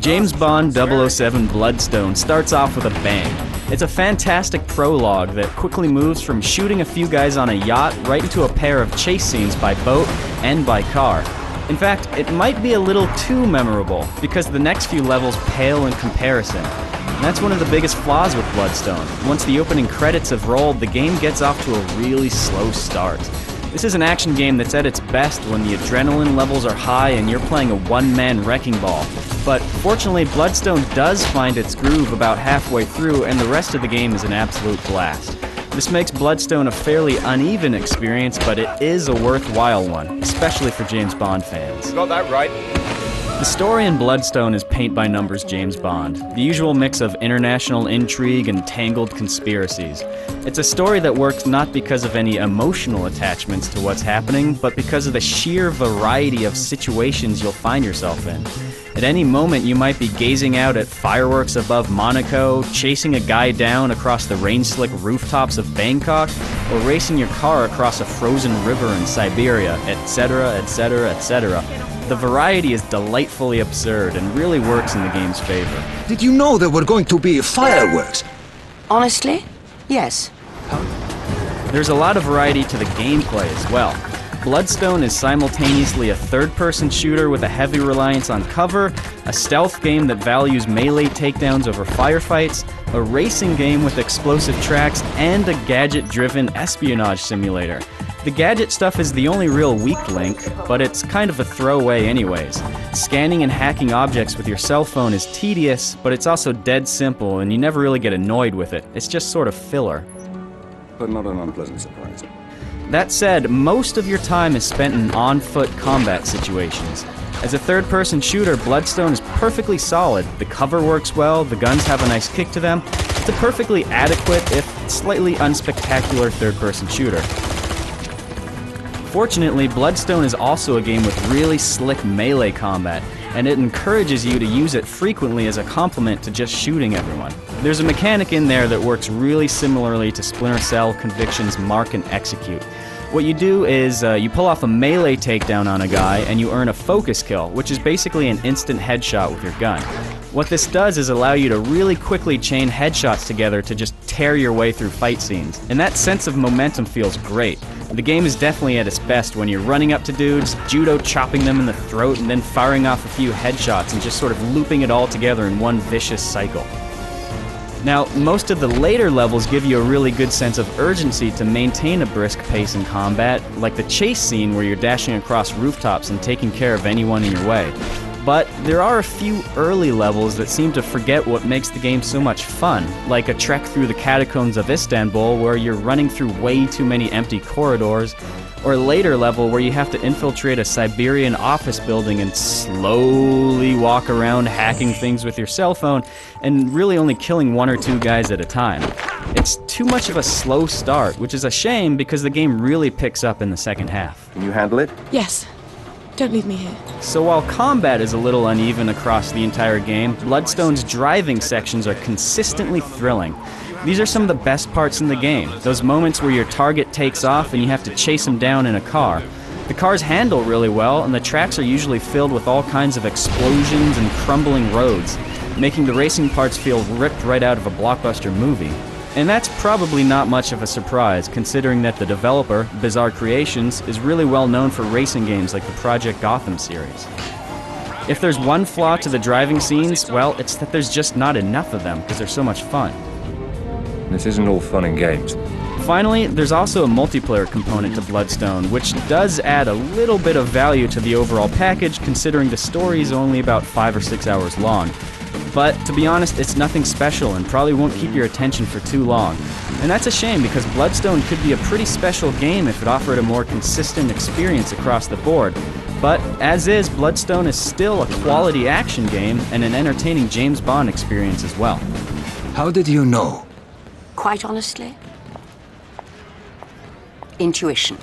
James Bond 007 Bloodstone starts off with a bang. It's a fantastic prologue that quickly moves from shooting a few guys on a yacht right into a pair of chase scenes by boat and by car. In fact, it might be a little too memorable, because the next few levels pale in comparison. And that's one of the biggest flaws with Bloodstone. Once the opening credits have rolled, the game gets off to a really slow start. This is an action game that's at its best when the adrenaline levels are high and you're playing a one-man wrecking ball. But fortunately, Bloodstone does find its groove about halfway through, and the rest of the game is an absolute blast. This makes Bloodstone a fairly uneven experience, but it is a worthwhile one, especially for James Bond fans. Got that right. The story in Bloodstone is paint-by-numbers James Bond, the usual mix of international intrigue and tangled conspiracies. It's a story that works not because of any emotional attachments to what's happening, but because of the sheer variety of situations you'll find yourself in. At any moment, you might be gazing out at fireworks above Monaco, chasing a guy down across the rain-slick rooftops of Bangkok, or racing your car across a frozen river in Siberia, etc., etc., etc. The variety is delightfully absurd and really works in the game's favor. Did you know there were going to be fireworks? Honestly, yes. There's a lot of variety to the gameplay as well. Bloodstone is simultaneously a third-person shooter with a heavy reliance on cover, a stealth game that values melee takedowns over firefights, a racing game with explosive tracks, and a gadget-driven espionage simulator. The gadget stuff is the only real weak link, but it's kind of a throwaway anyways. Scanning and hacking objects with your cell phone is tedious, but it's also dead simple, and you never really get annoyed with it. It's just sort of filler. But not an unpleasant surprise. That said, most of your time is spent in on-foot combat situations. As a third-person shooter, Bloodstone is perfectly solid. The cover works well, the guns have a nice kick to them. It's a perfectly adequate, if slightly unspectacular third-person shooter. Fortunately, Bloodstone is also a game with really slick melee combat, and it encourages you to use it frequently as a complement to just shooting everyone. There's a mechanic in there that works really similarly to Splinter Cell, Conviction's Mark and Execute. What you do is you pull off a melee takedown on a guy and you earn a focus kill, which is basically an instant headshot with your gun. What this does is allow you to really quickly chain headshots together to just tear your way through fight scenes. And that sense of momentum feels great. The game is definitely at its best when you're running up to dudes, judo chopping them in the throat, and then firing off a few headshots and just sort of looping it all together in one vicious cycle. Now, most of the later levels give you a really good sense of urgency to maintain a brisk pace in combat, like the chase scene where you're dashing across rooftops and taking care of anyone in your way. But there are a few early levels that seem to forget what makes the game so much fun, like a trek through the catacombs of Istanbul where you're running through way too many empty corridors, or a later level where you have to infiltrate a Siberian office building and slowly walk around hacking things with your cell phone and really only killing one or two guys at a time. It's too much of a slow start, which is a shame because the game really picks up in the second half. Can you handle it? Yes. Don't leave me here. So while combat is a little uneven across the entire game, Bloodstone's driving sections are consistently thrilling. These are some of the best parts in the game, those moments where your target takes off and you have to chase them down in a car. The cars handle really well, and the tracks are usually filled with all kinds of explosions and crumbling roads, making the racing parts feel ripped right out of a blockbuster movie. And that's probably not much of a surprise, considering that the developer, Bizarre Creations, is really well known for racing games like the Project Gotham series. If there's one flaw to the driving scenes, well, it's that there's just not enough of them because they're so much fun. This isn't all fun and games. Finally, there's also a multiplayer component to Bloodstone, which does add a little bit of value to the overall package, considering the story is only about 5 or 6 hours long. But, to be honest, it's nothing special and probably won't keep your attention for too long. And that's a shame because Bloodstone could be a pretty special game if it offered a more consistent experience across the board. But, as is, Bloodstone is still a quality action game and an entertaining James Bond experience as well. How did you know? Quite honestly, intuition.